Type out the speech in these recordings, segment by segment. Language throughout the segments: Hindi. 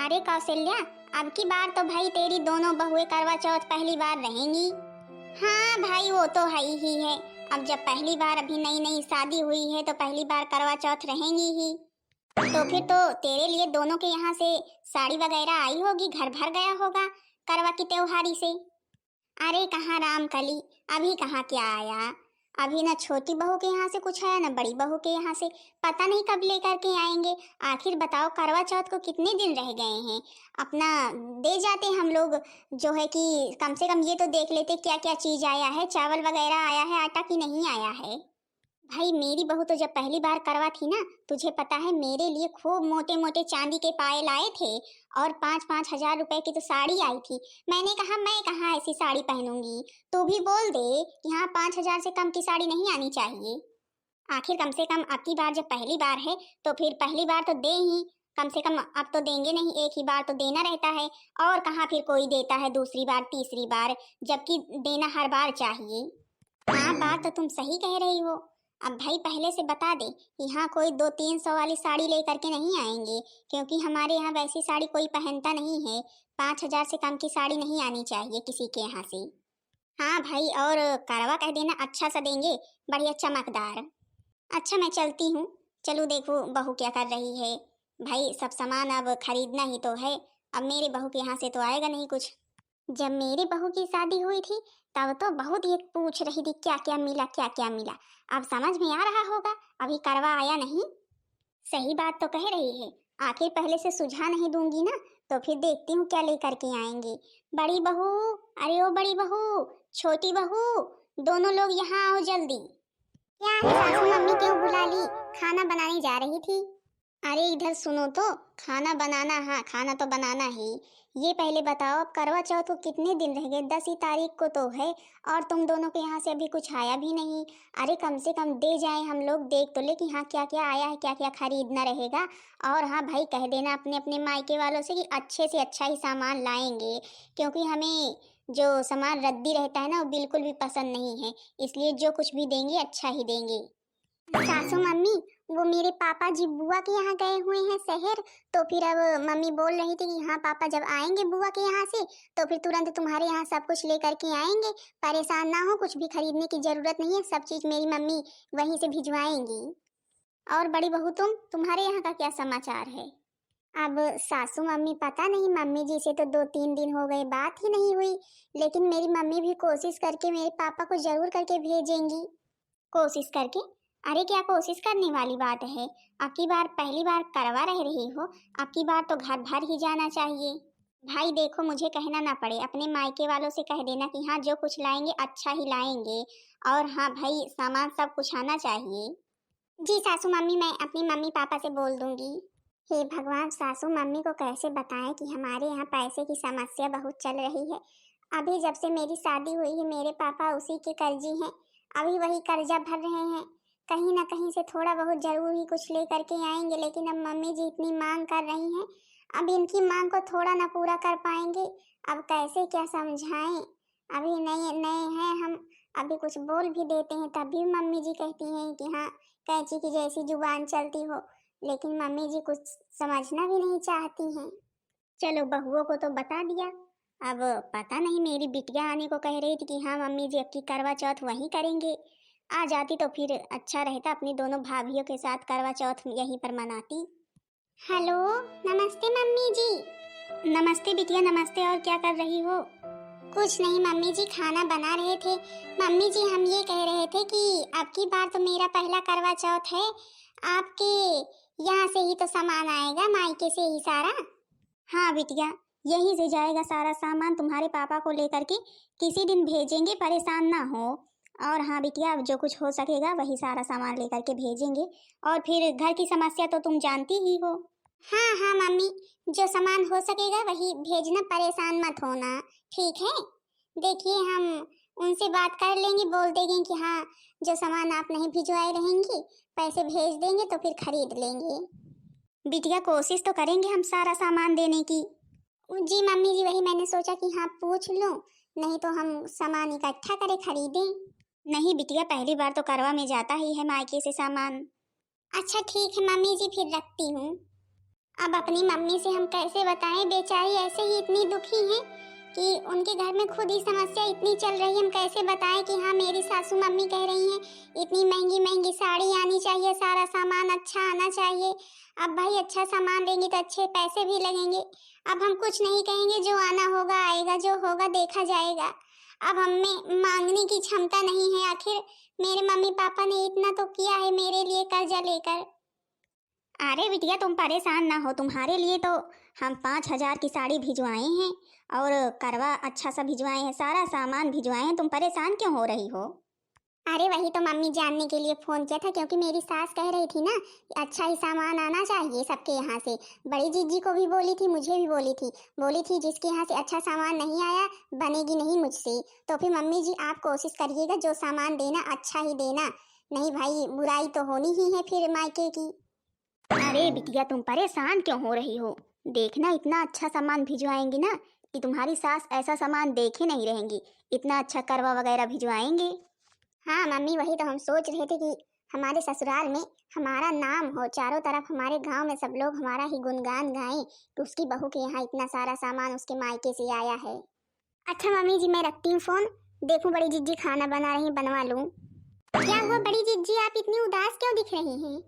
अरे कौशल्या, अब की बार तो भाई तेरी दोनों बहुएं करवा चौथ पहली बार रहेंगी। हाँ भाई वो तो है ही है। अब जब पहली बार अभी नई नई शादी हुई है तो पहली बार करवा चौथ रहेंगी ही। तो फिर तो तेरे लिए दोनों के यहाँ से साड़ी वगैरह आई होगी, घर भर गया होगा करवा की त्योहारी से। अरे कहाँ रामकली, अभी कहाँ क्या आया। अभी ना छोटी बहू के यहाँ से कुछ आया ना बड़ी बहू के यहाँ से। पता नहीं कब लेकर के आएंगे। आखिर बताओ करवा चौथ को कितने दिन रह गए हैं। अपना दे जाते हम लोग, जो है कि कम से कम ये तो देख लेते क्या क्या चीज आया है, चावल वगैरह आया है, आटा की नहीं आया है। भाई मेरी बहू तो जब पहली बार करवा थी ना, तुझे पता है मेरे लिए खूब मोटे मोटे चांदी के पायल आए थे और 5-5 हजार रुपए की तो साड़ी आई थी। मैंने कहा मैं कहाँ ऐसी साड़ी पहनूंगी, तू भी बोल दे कि हाँ 5 हजार से कम की साड़ी नहीं आनी चाहिए। आखिर कम से कम अब की बार जब पहली बार है तो फिर पहली बार तो दे ही। कम से कम अब तो देंगे नहीं, एक ही बार तो देना रहता है। और कहाँ फिर कोई देता है दूसरी बार तीसरी बार, जबकि देना हर बार चाहिए। हाँ बात तो तुम सही कह रही हो। अब भाई पहले से बता दे कि हाँ कोई 200-300 वाली साड़ी लेकर के नहीं आएंगे, क्योंकि हमारे यहाँ वैसी साड़ी कोई पहनता नहीं है। 5 हजार से कम की साड़ी नहीं आनी चाहिए किसी के यहाँ से। हाँ भाई, और करवा कह देना अच्छा सा देंगे, बढ़िया चमकदार। अच्छा मैं चलती हूँ। चलो देखो बहू क्या कर रही है। भाई सब सामान अब खरीदना ही तो है। अब मेरे बहू के यहाँ से तो आएगा नहीं कुछ। जब मेरी बहू की शादी हुई थी तब तो बहुत ये पूछ रही थी क्या क्या मिला क्या क्या मिला। अब समझ में आ रहा होगा, अभी करवा आया नहीं। सही बात तो कह रही है। आखिर पहले से सुझा नहीं दूंगी ना, तो फिर देखती हूँ क्या लेकर के आएंगे। बड़ी बहू, अरे ओ बड़ी बहू, छोटी बहू, दोनों लोग यहाँ आओ जल्दी। क्या है सासू मम्मी क्यों बुला ली, खाना बनाने जा रही थी। अरे इधर सुनो तो, खाना बनाना, हाँ खाना तो बनाना ही। ये पहले बताओ अब करवा चौथ को कितने दिन रह गए, 10 ही तारीख को तो है। और तुम दोनों के यहाँ से अभी कुछ आया भी नहीं। अरे कम से कम दे जाए, हम लोग देख तो ले कि हाँ क्या क्या आया है, क्या क्या खरीदना रहेगा। और हाँ भाई कह देना अपने अपने मायके वालों से कि अच्छे से अच्छा ही सामान लाएंगे, क्योंकि हमें जो सामान रद्दी रहता है ना वो बिल्कुल भी पसंद नहीं है। इसलिए जो कुछ भी देंगे अच्छा ही देंगे। सासू मम्मी, वो मेरे पापा जी बुआ के यहाँ गए हुए हैं शहर। तो फिर अब मम्मी बोल रही थी कि हाँ पापा जब आएंगे बुआ के यहाँ से तो फिर तुरंत तुम्हारे यहाँ सब कुछ लेकर के आएंगे। परेशान ना हो, कुछ भी खरीदने की जरूरत नहीं है, सब चीज मेरी मम्मी वहीं से भिजवाएंगी। और बड़ी बहू तुम्हारे यहाँ का क्या समाचार है। अब सासू मम्मी पता नहीं, मम्मी जी से तो 2-3 दिन हो गए बात ही नहीं हुई। लेकिन मेरी मम्मी भी कोशिश करके मेरे पापा को जरूर करके भेजेंगी। कोशिश करके? अरे क्या कोशिश करने वाली बात है। अब की बार पहली बार करवा रह रही हो, अब की बार तो घर भर ही जाना चाहिए। भाई देखो मुझे कहना ना पड़े, अपने मायके वालों से कह देना कि हाँ जो कुछ लाएंगे अच्छा ही लाएंगे। और हाँ भाई सामान सब कुछ आना चाहिए। जी सासू मम्मी, मैं अपनी मम्मी पापा से बोल दूंगी। हे भगवान, सासू मम्मी को कैसे बताएं कि हमारे यहाँ पैसे की समस्या बहुत चल रही है। अभी जब से मेरी शादी हुई है मेरे पापा उसी के कर्जी हैं। अभी वही कर्जा भर रहे हैं। कहीं ना कहीं से थोड़ा बहुत जरूर ही कुछ ले करके आएंगे, लेकिन अब मम्मी जी इतनी मांग कर रही हैं, अब इनकी मांग को थोड़ा ना पूरा कर पाएंगे। अब कैसे क्या समझाएं। अभी नए नए हैं हम, अभी कुछ बोल भी देते हैं तब भी मम्मी जी कहती हैं कि हाँ कैंची की जैसी जुबान चलती हो। लेकिन मम्मी जी कुछ समझना भी नहीं चाहती हैं। चलो बहुओं को तो बता दिया। अब पता नहीं मेरी बिटिया आने को कह रही थी कि हाँ मम्मी जी अब की करवा चौथ वहीं करेंगे। आ जाती तो फिर अच्छा रहता, अपनी दोनों भाभियों के साथ करवा चौथ यहीं पर मनाती। हेलो, नमस्ते मम्मी जी। नमस्ते बिटिया नमस्ते, और क्या कर रही हो। कुछ नहीं मम्मी जी, खाना बना रहे थे। मम्मी जी हम ये कह रहे थे कि अब की बार तो मेरा पहला करवा चौथ है, आपके यहाँ से ही तो सामान आएगा, मायके से ही सारा। हाँ बिटिया, यहीं से जाएगा सारा सामान, तुम्हारे पापा को लेकर के किसी दिन भेजेंगे, परेशान ना हो। और हाँ बिटिया, अब जो कुछ हो सकेगा वही सारा सामान लेकर के भेजेंगे। और फिर घर की समस्या तो तुम जानती ही हो। हाँ हाँ मम्मी, जो सामान हो सकेगा वही भेजना, परेशान मत होना, ठीक है। देखिए हम उनसे बात कर लेंगे, बोल देंगे कि हाँ जो सामान आप नहीं भिजवाए रहेंगी पैसे भेज देंगे तो फिर खरीद लेंगे। बिटिया कोशिश तो करेंगे हम सारा सामान देने की। जी मम्मी जी, वही मैंने सोचा कि हाँ पूछ लूं, नहीं तो हम सामान इकट्ठा करें खरीदें। नहीं बिटिया, पहली बार तो करवा में जाता ही है मायके से सामान। अच्छा ठीक है मम्मी जी, फिर रखती हूँ। अब अपनी मम्मी से हम कैसे बताएं, बेचारी ऐसे ही इतनी दुखी हैं कि उनके घर में खुद ही समस्या इतनी चल रही है। हम कैसे बताएं कि हाँ मेरी सासू मम्मी कह रही हैं इतनी महंगी महंगी साड़ी आनी चाहिए, सारा सामान अच्छा आना चाहिए। अब भाई अच्छा सामान लेंगे तो अच्छे पैसे भी लगेंगे। अब हम कुछ नहीं कहेंगे, जो आना होगा आएगा, जो होगा देखा जाएगा। अब हमें मांगने की क्षमता नहीं है, आखिर मेरे मम्मी पापा ने इतना तो किया है मेरे लिए कर्जा लेकर। अरे बिटिया तुम परेशान ना हो, तुम्हारे लिए तो हम 5,000 की साड़ी भिजवाए हैं और करवा अच्छा सा भिजवाए हैं, सारा सामान भिजवाए हैं। तुम परेशान क्यों हो रही हो? अरे वही तो मम्मी जानने के लिए फोन किया था, क्योंकि मेरी सास कह रही थी ना कि अच्छा ही सामान आना चाहिए सबके यहाँ से। बड़ी जीजी को भी बोली थी, मुझे भी बोली थी जिसके यहाँ से अच्छा सामान नहीं आया बनेगी नहीं मुझसे। तो फिर मम्मी जी आप कोशिश करिएगा, जो सामान देना अच्छा ही देना, नहीं भाई बुराई तो होनी ही है फिर मायके की। अरे बिटिया तुम परेशान क्यों हो रही हो? देखना इतना अच्छा सामान भिजवाएंगे ना कि तुम्हारी सास ऐसा सामान देखे नहीं रहेंगी, इतना अच्छा करवा वगैरह भिजवाएंगे। हाँ मम्मी वही तो हम सोच रहे थे कि हमारे ससुराल में हमारा नाम हो, चारों तरफ हमारे गांव में सब लोग हमारा ही गुणगान गाएं कि उसकी बहू के यहाँ इतना सारा सामान उसके मायके से आया है। अच्छा मम्मी जी मैं रखती हूँ फोन, देखूं बड़ी जीजी खाना बना रही, बनवा लूं। क्या हुआ बड़ी जीजी, आप इतनी उदास क्यों दिख रही हैं?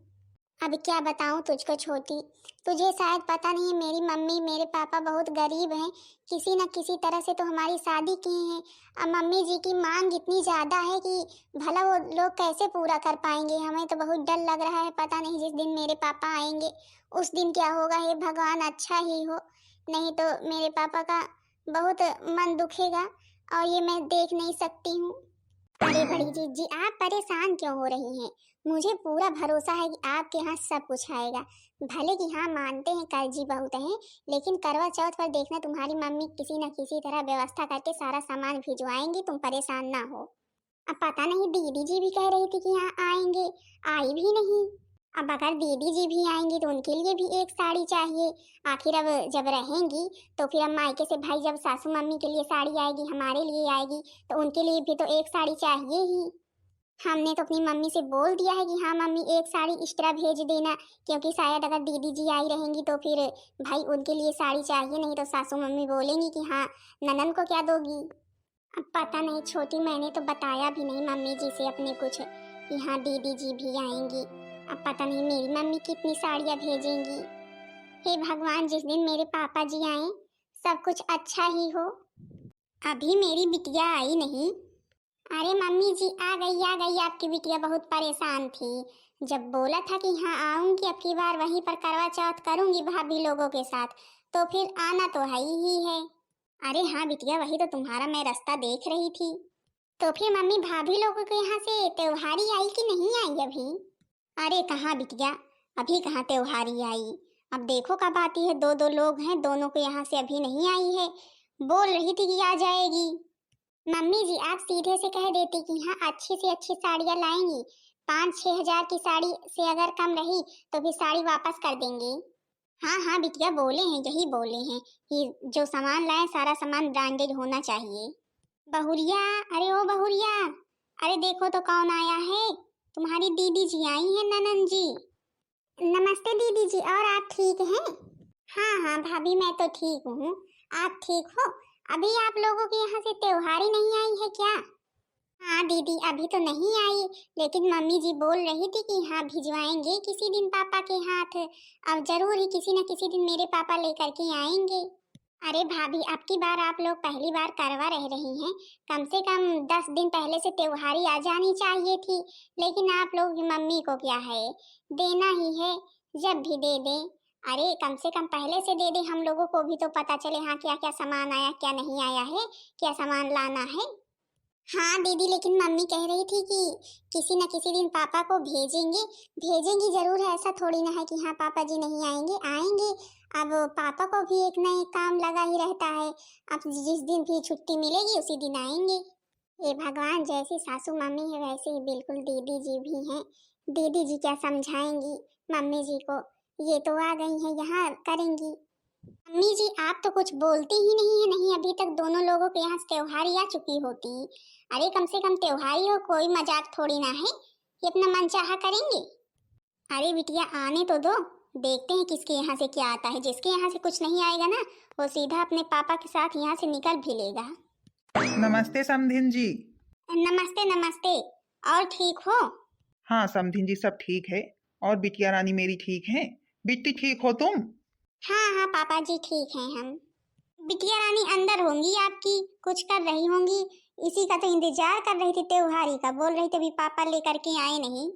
अब क्या बताऊं तुझको छोटी, तुझे शायद पता नहीं है मेरी मम्मी मेरे पापा बहुत गरीब हैं, किसी न किसी तरह से तो हमारी शादी की है। अब मम्मी जी की मांग इतनी ज़्यादा है कि भला वो लोग कैसे पूरा कर पाएंगे। हमें तो बहुत डर लग रहा है, पता नहीं जिस दिन मेरे पापा आएंगे उस दिन क्या होगा। हे भगवान अच्छा ही हो, नहीं तो मेरे पापा का बहुत मन दुखेगा और ये मैं देख नहीं सकती हूँ। अरे बड़ी जीजी आप परेशान क्यों हो रही हैं? मुझे पूरा भरोसा है कि आपके यहाँ सब कुछ आएगा। भले कि हाँ मानते हैं कर्जी बहुत हैं, लेकिन करवा चौथ पर देखना तुम्हारी मम्मी किसी न किसी तरह व्यवस्था करके सारा सामान भिजवाएंगी, तुम परेशान ना हो। अब पता नहीं दीदी जी भी कह रही थी कि यहाँ आएंगे, आई भी नहीं। अब अगर दीदी जी भी आएंगी तो उनके लिए भी एक साड़ी चाहिए। आखिर अब जब रहेंगी तो फिर अब मायके से भाई जब सासू मम्मी के लिए साड़ी आएगी हमारे लिए आएगी तो उनके लिए भी तो एक साड़ी चाहिए ही। हमने तो अपनी मम्मी से बोल दिया है कि हाँ मम्मी एक साड़ी एक्स्ट्रा भेज देना, क्योंकि शायद अगर दीदी जी आई रहेंगी तो फिर भाई उनके लिए साड़ी चाहिए, नहीं तो सासू मम्मी बोलेंगी कि हाँ ननन को क्या दोगी। अब पता नहीं छोटी, मैंने तो बताया भी नहीं मम्मी जी से अपने कुछ कि हाँ दीदी जी भी आएंगी। अब पता नहीं मेरी मम्मी कितनी साड़ियाँ भेजेंगी। हे भगवान जिस दिन मेरे पापा जी आए सब कुछ अच्छा ही हो। अभी मेरी बिटिया आई नहीं। अरे मम्मी जी आ गई आपकी बिटिया बहुत परेशान थी। जब बोला था कि हाँ आऊंगी अब की बार वहीं पर करवा चौथ करूंगी भाभी लोगों के साथ, तो फिर आना तो है ही है। अरे हाँ बिटिया वही तो तुम्हारा मैं रास्ता देख रही थी। तो फिर मम्मी भाभी लोगों के यहाँ से त्योहारी आई कि नहीं आई अभी? अरे कहाँ बिटिया, अभी कहाँ त्योहारी आई। अब देखो कब आती है, दो दो लोग हैं, दोनों के यहाँ से अभी नहीं आई है। बोल रही थी कि आ जाएगी। मम्मी जी आप सीधे से कह देती कि हाँ अच्छी से अच्छी साड़ियाँ लाएंगी, 5-6 हजार की साड़ी से अगर कम रही तो फिर साड़ी वापस कर देंगे। हाँ हाँ बिटिया बोले हैं, यही बोले हैं कि जो सामान लाए सारा सामान ब्रांडेड होना चाहिए। बहुरिया, अरे ओ बहुरिया, अरे देखो तो कौन आया है, तुम्हारी दीदी जी आई हैं, ननन जी। नमस्ते दीदी जी, और आप ठीक हैं? हाँ हाँ भाभी मैं तो ठीक हूँ, आप ठीक हो? अभी आप लोगों के यहाँ से त्योहारी नहीं आई है क्या? हाँ दीदी अभी तो नहीं आई, लेकिन मम्मी जी बोल रही थी कि हाँ भिजवाएंगे किसी दिन पापा के हाथ। अब जरूर ही किसी न किसी दिन मेरे पापा लेकर के आएंगे। अरे भाभी अब की बार आप लोग पहली बार करवा रह रही हैं, कम से कम 10 दिन पहले से त्योहारी आ जानी चाहिए थी, लेकिन आप लोग मम्मी को क्या है, देना ही है जब भी दे दें। अरे कम से कम पहले से दे दें, हम लोगों को भी तो पता चले हाँ क्या क्या सामान आया क्या नहीं आया है, क्या सामान लाना है। हाँ दीदी लेकिन मम्मी कह रही थी कि किसी न किसी दिन पापा को भेजेंगी जरूर है, ऐसा थोड़ी ना है कि हाँ पापा जी नहीं आएंगे, आएंगे। अब पापा को भी एक ना एक काम लगा ही रहता है, अब जिस दिन भी छुट्टी मिलेगी उसी दिन आएंगे। ये भगवान जैसी सासू मम्मी है वैसे ही बिल्कुल दीदी जी भी हैं। दीदी जी क्या समझाएंगी मम्मी जी को, ये तो आ गई हैं यहाँ करेंगी। मम्मी जी आप तो कुछ बोलती ही नहीं है, नहीं अभी तक दोनों लोगों के यहाँ त्योहारी आ चुकी होती। अरे कम से कम त्योहारी हो, कोई मजाक थोड़ी ना है, ये अपना मनचाहा करेंगे। अरे बिटिया आने तो दो, देखते हैं किसके यहाँ से क्या आता है। जिसके यहाँ से कुछ नहीं आएगा ना, वो सीधा अपने पापा के साथ यहाँ से निकल भी लेगा। नमस्ते समधिन जी। नमस्ते नमस्ते। और ठीक हो? हाँ समधिन जी, सब ठीक है। और बिटिया रानी मेरी ठीक है। बिट्टी ठीक हो तुम? हाँ हाँ पापा जी ठीक हैं हम। बिटिया रानी अंदर होंगी आपकी, कुछ कर रही होंगी। इसी का तो इंतजार कर रही थी, त्योहारी का। बोल रही थी अभी पापा लेकर के आए नहीं।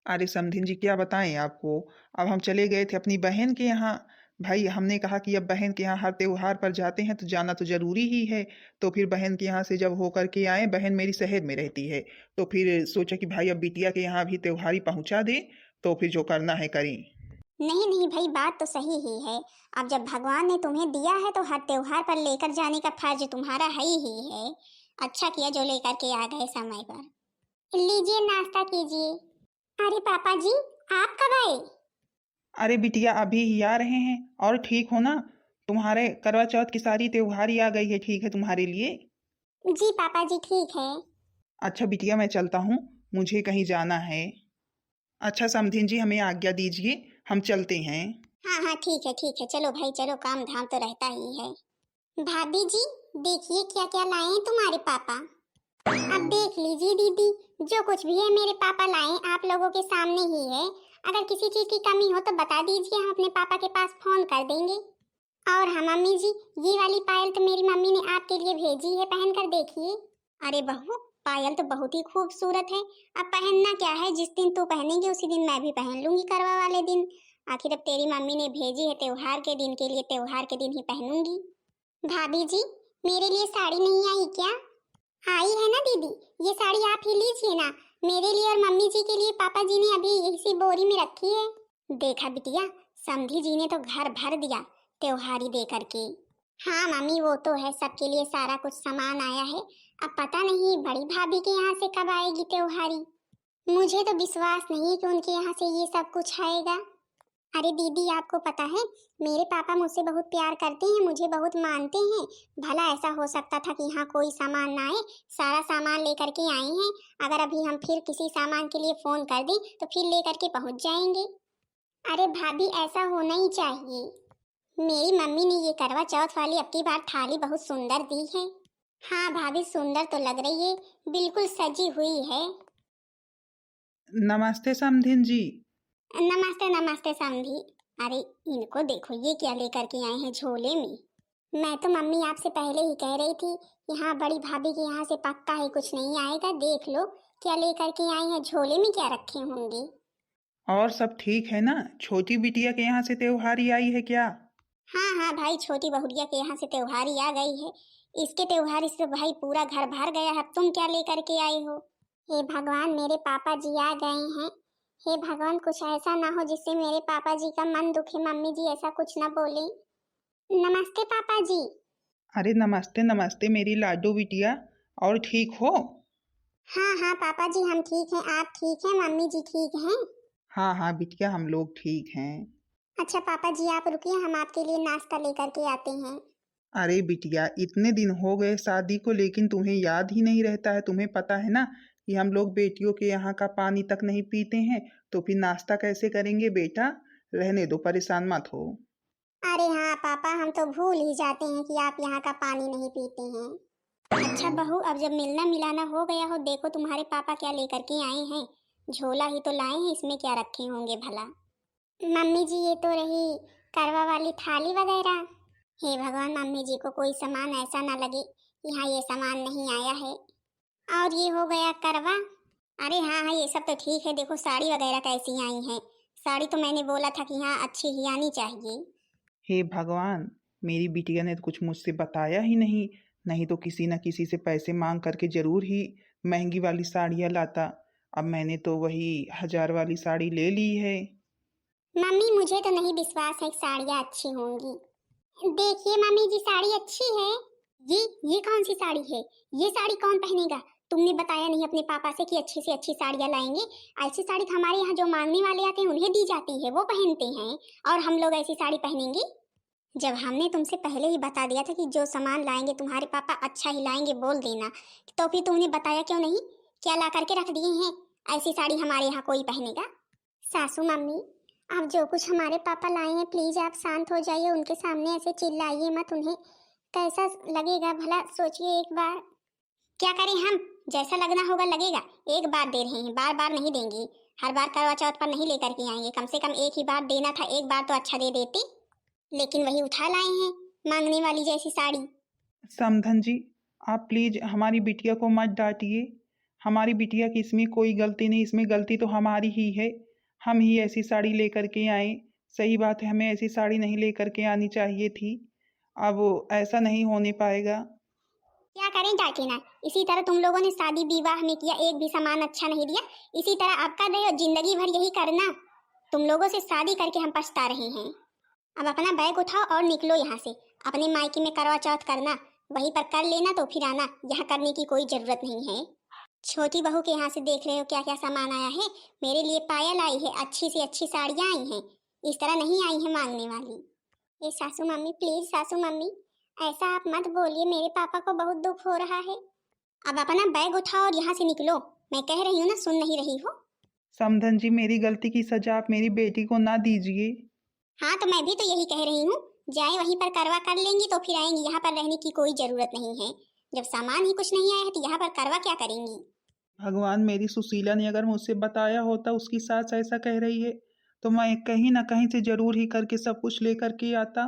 अरे समधिन जी क्या बताएं आपको। अब हम चले गए थे अपनी बहन के यहाँ। भाई हमने कहा कि अब बहन के यहाँ हर त्योहार पर जाते हैं तो जाना तो जरूरी ही है। तो फिर बहन के यहाँ से जब होकर के आए, बहन मेरी शहर में रहती है, तो फिर सोचा कि भाई अब बिटिया के यहाँ भी त्योहारी पहुँचा दे, तो फिर जो करना है करें। नहीं नहीं भाई, बात तो सही ही है। अब जब भगवान ने तुम्हें दिया है तो हर त्योहार पर लेकर जाने का फर्ज तुम्हारा ही है। अच्छा किया जो लेकर के आ गए समय पर। लीजिए नाश्ता कीजिए। अरे पापा जी, आप कब आए? अरे बिटिया अभी ही आ रहे हैं। और ठीक हो ना? तुम्हारे करवा चौथ की सारी त्योहारी आ गई है, ठीक है तुम्हारे लिए। जी पापा जी ठीक है। अच्छा बिटिया मैं चलता हूँ, मुझे कहीं जाना है। अच्छा समधिन जी हमें आज्ञा दीजिए, हम चलते हैं। हाँ हाँ ठीक है, चलो भाई चलो, काम धाम तो रहता ही है। भाभी जी देखिए क्या क्या लाए हैं तुम्हारे पापा। अब देख लीजिए दीदी, जो कुछ भी है मेरे पापा लाए आप लोगों के सामने ही है। अगर किसी चीज की कमी हो तो बता दीजिए, हम अपने पापा के पास फोन कर देंगे। और हाँ मम्मी जी, ये वाली पायल तो मेरी मम्मी ने आपके लिए भेजी है, पहन कर देखिए। अरे बहू, पायल तो बहुत ही खूबसूरत है। अब पहनना क्या है, जिस दिन तू पहनेगी उसी दिन मैं भी पहन लूंगी, करवा वाले दिन। आखिर अब तेरी मम्मी ने भेजी है त्योहार के दिन के लिए, त्योहार के दिन ही पहनूंगी। भाभी जी मेरे लिए साड़ी नहीं आई क्या? आई है ना दीदी, ये साड़ी आप ही लीजिए ना। मेरे लिए और मम्मी जी के लिए पापा जी ने अभी इसी बोरी में रखी है। देखा बिटिया, समधी जी ने तो घर भर दिया त्योहारी दे करके। हाँ मम्मी वो तो है, सबके लिए सारा कुछ सामान आया है। अब पता नहीं बड़ी भाभी के यहाँ से कब आएगी त्योहारी। मुझे तो विश्वास नहीं कि उनके यहाँ से ये सब कुछ आएगा। अरे दीदी आपको पता है, मेरे पापा मुझसे बहुत प्यार करते हैं, मुझे बहुत मानते हैं। भला ऐसा हो सकता था कि यहाँ कोई सामान ना आए? सारा सामान लेकर के आए हैं। अगर अभी हम फिर किसी सामान के लिए फोन कर दें तो फिर लेकर के पहुँच जाएंगे। अरे भाभी ऐसा होना ही चाहिए। मेरी मम्मी ने ये करवा चौथ वाली अब की बार थाली बहुत सुंदर दी है। हाँ भाभी सुंदर तो लग रही है, बिल्कुल सजी हुई है। नमस्ते समधिन जी। नमस्ते नमस्ते समधी। अरे इनको देखो, ये क्या लेकर के आए हैं झोले में। मैं तो मम्मी आपसे पहले ही कह रही थी कि हाँ बड़ी भाभी के यहाँ से पक्का ही कुछ नहीं आएगा। देख लो क्या लेकर के आए हैं, झोले में क्या रखे होंगे। और सब ठीक है ना? छोटी बिटिया के यहाँ से त्योहारी आई है क्या? हाँ हाँ भाई, छोटी बहुरिया के यहाँ से त्योहारी आ गई है। इसके त्योहार से भाई पूरा घर भर गया है। तुम क्या लेकर के आए हो? हे भगवान, मेरे पापा जी आ गए हैं। हे भगवान, कुछ ऐसा ना हो जिससे मेरे पापा जी का मन दुखे। मम्मी जी ऐसा कुछ ना बोले। नमस्ते पापा जी। अरे नमस्ते नमस्ते मेरी लाडो बिटिया। और ठीक हो? हाँ हाँ पापा जी हम ठीक हैं। आप ठीक हैं? मम्मी जी ठीक हैं? हाँ हाँ बिटिया हम लोग ठीक हैं। अच्छा पापा जी आप रुकिए, हम आपके लिए नाश्ता लेकर के आते हैं। अरे बिटिया इतने दिन हो गए शादी को, लेकिन तुम्हें याद ही नहीं रहता है। तुम्हें पता है ना कि हम लोग बेटियों के यहाँ का पानी तक नहीं पीते हैं, तो फिर नाश्ता कैसे करेंगे बेटा? रहने दो, परेशान मत हो। अरे हाँ पापा, हम तो भूल ही जाते हैं कि आप यहाँ का पानी नहीं पीते हैं। अच्छा बहू, अब जब मिलना मिलाना हो गया हो, देखो तुम्हारे पापा क्या लेकर के आए हैं। झोला ही तो लाए हैं, इसमें क्या रखे होंगे भला। मम्मी जी ये तो रही करवा वाली थाली वगैरह। हे भगवान, मम्मी जी को कोई सामान ऐसा ना लगे कि हाँ ये सामान नहीं आया है। और ये हो गया करवा। अरे हाँ हाँ ये सब तो ठीक है। देखो साड़ी वगैरह कैसी आई हैं। साड़ी तो मैंने बोला था कि हाँ अच्छी ही आनी चाहिए। हे भगवान, मेरी बिटिया ने तो कुछ मुझसे बताया ही नहीं। नहीं तो किसी न किसी से पैसे मांग करके जरूर ही महंगी वाली साड़ियाँ लाता। अब मैंने तो वही 1000 वाली साड़ी ले ली है। मम्मी मुझे तो नहीं विश्वास है कि साड़ियाँ अच्छी होंगी। देखिए मम्मी जी साड़ी अच्छी है। ये कौन सी साड़ी है? ये साड़ी कौन पहनेगा? तुमने बताया नहीं अपने पापा से कि अच्छी से अच्छी साड़ियाँ लाएंगे। ऐसी साड़ी तो हमारे यहाँ जो मांगने वाले आते हैं उन्हें दी जाती है, वो पहनते हैं। और हम लोग ऐसी साड़ी पहनेंगे? जब हमने तुमसे पहले ही बता दिया था कि जो सामान लाएंगे तुम्हारे पापा अच्छा ही लाएंगे बोल देना, तो फिर तुमने बताया क्यों नहीं? क्या ला करके रख दिए हैं? ऐसी साड़ी हमारे यहाँ कोई पहनेगा? सासू मम्मी अब जो कुछ हमारे पापा लाए हैं प्लीज आप शांत हो जाइए, उनके सामने ऐसे चिल्लाइए मत, उन्हें कैसा लगेगा भला सोचिए एक बार। क्या करें हम, जैसा लगना होगा लगेगा। एक बार दे रहे हैं, बार बार नहीं देंगी। हर बार करवा चौथ पर नहीं लेकर के आएंगे, कम से कम एक ही बार देना था, एक बार तो अच्छा दे देती। लेकिन वही उठा लाए हैं मांगने वाली जैसी साड़ी। समधन जी, आप प्लीज हमारी बिटिया को मत डांटिए। हमारी बिटिया की इसमें कोई गलती नहीं, इसमें गलती तो हमारी ही है। हम ही ऐसी साड़ी लेकर के आए। सही बात है, हमें ऐसी साड़ी नहीं लेकर के आनी चाहिए थी। अब ऐसा नहीं होने पाएगा। क्या करें डांटे ना, इसी तरह तुम लोगों ने शादी विवाह में किया, एक भी सामान अच्छा नहीं दिया, इसी तरह आप कर रहे हो जिंदगी भर यही करना। तुम लोगों से शादी करके हम पछता रहे हैं। अब अपना बैग उठाओ और निकलो यहाँ से। अपने मायके में करवा चौथ करना, वहीं पर कर लेना तो फिर आना, यहाँ करने की कोई जरूरत नहीं है। छोटी बहू के यहाँ से देख रहे हो क्या क्या सामान आया है। मेरे लिए पायल आई है, अच्छी से अच्छी साड़ियाँ आई हैं, इस तरह नहीं आई है मांगने वाली। ये सासू मम्मी प्लीज, सासू मम्मी ऐसा आप मत बोलिए, मेरे पापा को बहुत दुख हो रहा है। अब अपना बैग उठाओ और यहाँ से निकलो, मैं कह रही हूँ ना, सुन नहीं रही हो। समधन जी, मेरी गलती की सजा आप मेरी बेटी को ना दीजिए। हाँ तो मैं भी तो यही कह रही हूँ, जाए वहीं पर करवा कर लेंगी तो फिर आएंगी, यहाँ पर रहने की कोई जरूरत नहीं है। जब सामान ही कुछ नहीं आया है तो यहाँ पर करवा क्या करेंगी। भगवान, मेरी सुशीला ने अगर मुझसे बताया होता उसकी सास ऐसा कह रही है तो मैं कहीं ना कहीं से जरूर ही करके सब कुछ लेकर के आता।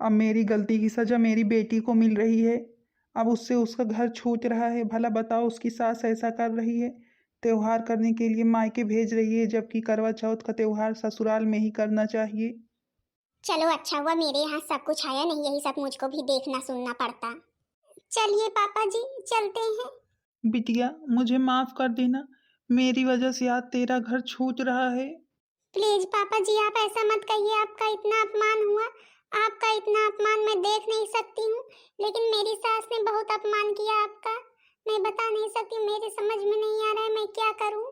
अब मेरी गलती की सजा मेरी बेटी को मिल रही है। अब उससे उसका घर छूट रहा है। भला बताओ, उसकी सास ऐसा कर रही है, त्योहार करने के लिए मायके भेज रही है, जबकि करवा चौथ का त्योहार ससुराल में ही करना चाहिए। चलो अच्छा हुआ मेरे यहाँ सब कुछ आया, नहीं यही सब मुझको भी देखना सुनना पड़ता। चलिए पापा जी चलते हैं। बिटिया, मुझे माफ कर देना, मेरी वजह से आज तेरा घर छूट रहा है। प्लीज पापा जी आप ऐसा मत कहिए, आपका इतना अपमान हुआ, आपका इतना अपमान मैं देख नहीं सकती हूँ, लेकिन मेरी सास ने बहुत अपमान किया आपका, मैं बता नहीं सकती, मेरे समझ में नहीं आ रहा है मैं क्या करूँ।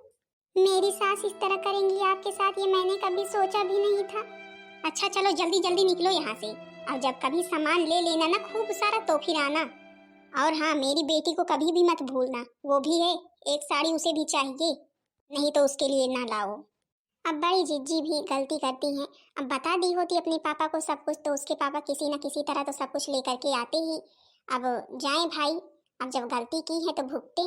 मेरी सास इस तरह करेंगी आपके साथ, ये मैंने कभी सोचा भी नहीं था। अच्छा चलो जल्दी जल्दी निकलो यहाँ से, अब जब कभी सामान ले लेना ना खूब सारा तो फिर आना। और हाँ, मेरी बेटी को कभी भी मत भूलना, वो भी है, एक साड़ी उसे भी चाहिए, नहीं तो उसके लिए ना लाओ। अब बड़ी जिज्जी भी गलती करती हैं, अब बता दी होती अपने पापा को सब कुछ तो उसके पापा किसी न किसी तरह तो सब कुछ लेकर के आते ही। अब जाएं भाई, अब जब गलती की है तो भुगते।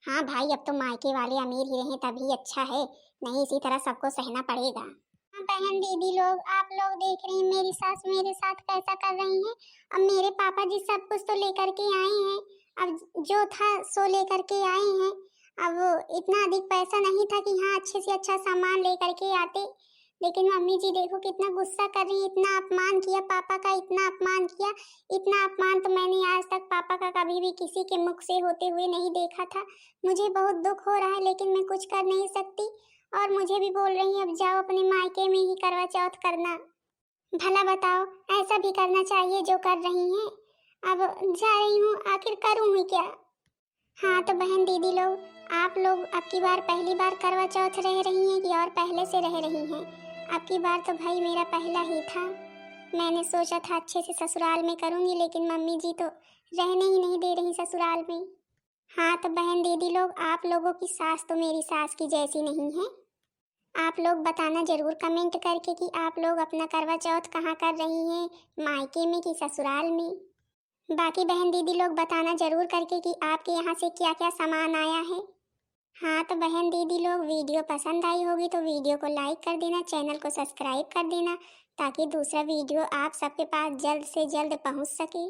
हाँ भाई, अब तो मायके वाले अमीर ही रहें तभी अच्छा है, नहीं इसी तरह सबको सहना पड़ेगा। हाँ बहन दीदी लोग, आप लोग देख रहे हैं मेरी सास मेरे साथ कैसा कर रही हैं। अब मेरे पापा जी सब कुछ तो लेकर के आए हैं, अब जो था सो लेकर के आए हैं। अब इतना अधिक पैसा नहीं था कि हाँ अच्छे से अच्छा सामान लेकर के आते, लेकिन मम्मी जी देखो कितना गुस्सा कर रही है, इतना अपमान किया पापा का, इतना अपमान किया, इतना अपमान तो मैंने आज तक पापा का कभी भी किसी के मुख से होते हुए नहीं देखा था। मुझे बहुत दुख हो रहा है लेकिन मैं कुछ कर नहीं सकती, और मुझे भी बोल रही हैं अब जाओ अपने मायके में ही करवा चौथ करना। भला बताओ, ऐसा भी करना चाहिए जो कर रही हैं। अब जा रही हूँ, आखिर करूँ ही क्या। हाँ तो बहन दीदी लोग, आप लोग अब की बार पहली बार करवा चौथ रह रही हैं कि और पहले से रह रही हैं। अब की बार तो भाई मेरा पहला ही था, मैंने सोचा था अच्छे से ससुराल में करूँगी, लेकिन मम्मी जी तो रहने ही नहीं दे रही ससुराल में। हाँ तो बहन दीदी लोग, आप लोगों की सास तो मेरी सास की जैसी नहीं है। आप लोग बताना जरूर कमेंट करके कि आप लोग अपना करवा चौथ कहाँ कर रही हैं, मायके में कि ससुराल में। बाकी बहन दीदी लोग बताना जरूर करके कि आपके यहाँ से क्या क्या सामान आया है। हाँ तो बहन दीदी लोग, वीडियो पसंद आई होगी तो वीडियो को लाइक कर देना, चैनल को सब्सक्राइब कर देना, ताकि दूसरा वीडियो आप सबके पास जल्द से जल्द पहुँच सके।